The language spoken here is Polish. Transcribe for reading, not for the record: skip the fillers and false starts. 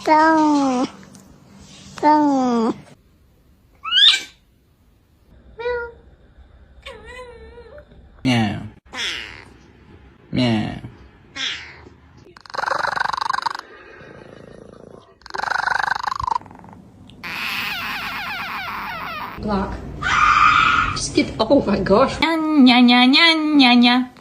Tung. Tung. Meow. Meow. Block. Just get. Oh my gosh. Ня-ня-ня-ня-ня.